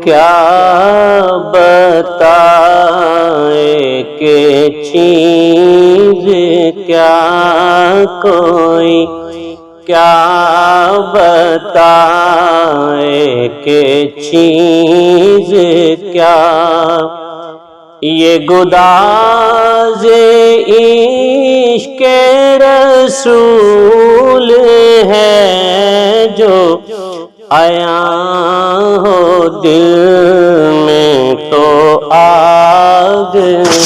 کیا بتائے کہ چیز کیا کوئی کیا بتائے کہ چیز کیا یہ گداز عشق رسول ہے جو عیاں ہو دل میں تو آگ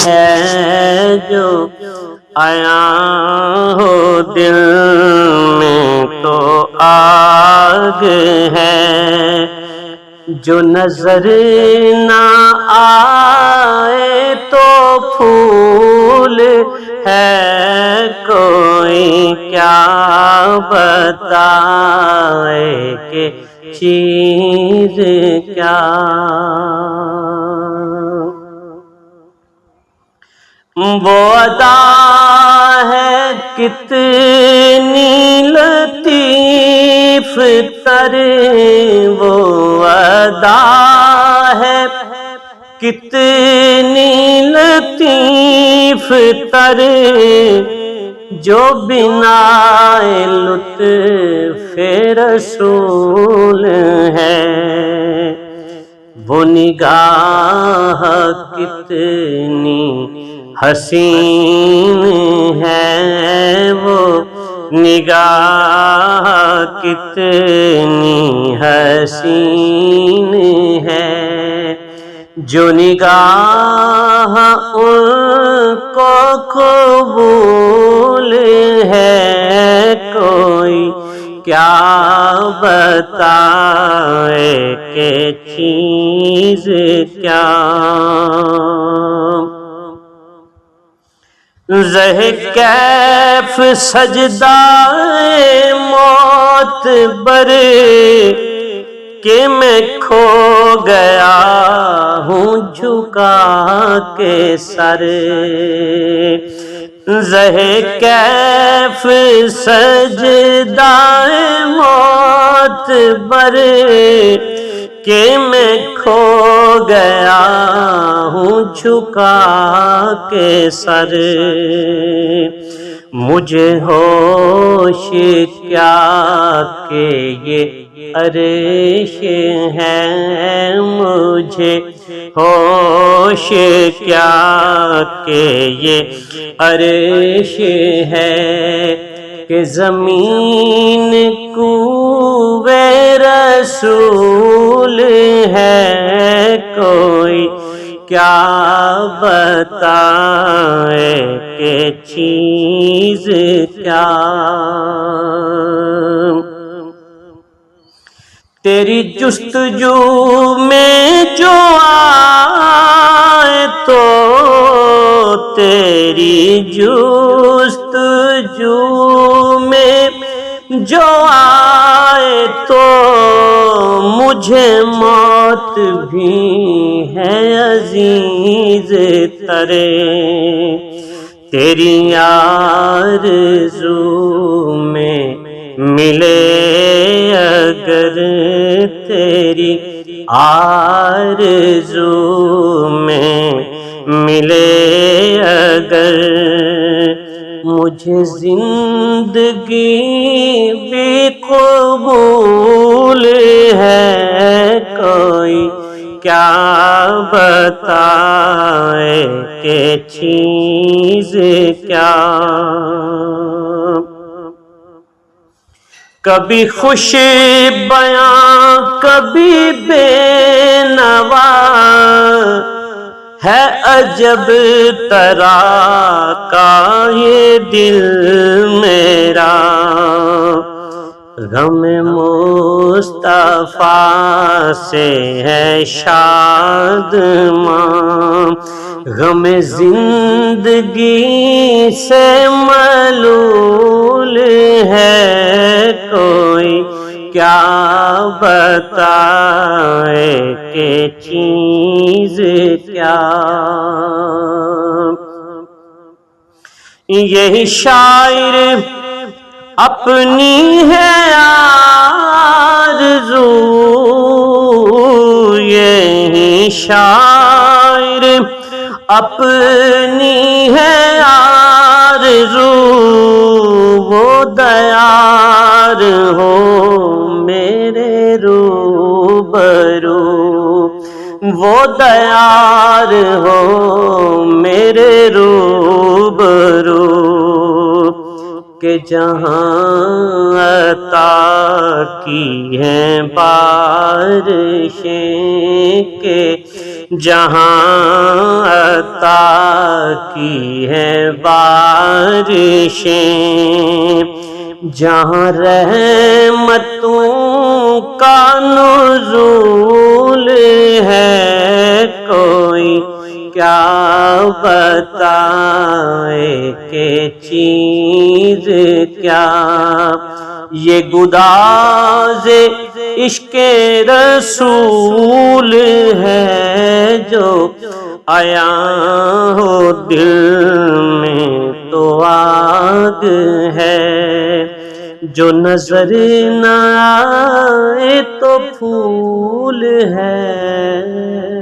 ہے جو عیاں ہو دل میں تو آگ ہے جو نظر نہ آئے تو پھول ہے کوئی کیا بتائے کہ چیز کیا وہ ادا ہے کتنی لطیف تر وہ ادا ہے کتنی لطیف تر جو بنا لطف رسول ہے وہ نگاہ کتنی حسین ہے وہ نگاہ کتنی حسین ہے جو نگاہ ان کو قبول ہے کوئی کیا بتائے کہ چیز کیا زہ کیف سجدہ موت بر کہ میں کھو گیا ہوں جھکا کے سر زہ کیف سجدہ موت بر کہ میں کھو گیا ہوں جھکا کے سر مجھے ہوش کیا کہ یہ عرش ہے مجھے ہوش کیا کہ یہ عرش ہے کہ زمین کوے رسول ہے کوئی کیا بتائے کہ چیز کیا تیری جستجو میں جو آئے تو تیری جستجو میں جو آئے تو مجھے موت بھی ہے عزیز ترے تیری آرزو میں ملے اگر تیری آرزو میں ملے اگر مجھے زندگی بھی قبول ہے کوئی کیا بتائے کہ چیز کیا کبھی خوش بیاں کبھی بے نوا ہے عجب طرح کا یہ دل میرا غم مصطفیٰ سے ہے شادماں غم زندگی سے ملول ہے کوئی کیا بتائے کہ چیز کیا یہی شاعر اپنی ہے آرزو یہ شاعر اپنی ہے آرزو، وہ دیار ہو میرے روبرو، وہ دیار ہو میرے روبرو، کہ جہاں عطا کی ہیں بارشیں، کہ جہاں عطا کی ہیں بارشیں، جہاں رحمتوں کا نزول ہے، کوئی کیا بتائے کہ چیز کیا، یہ گداز عشق رسول ہے جو عیاں ہو دل میں تو آگ ہے، جو نظر نہ آئے تو پھول ہے۔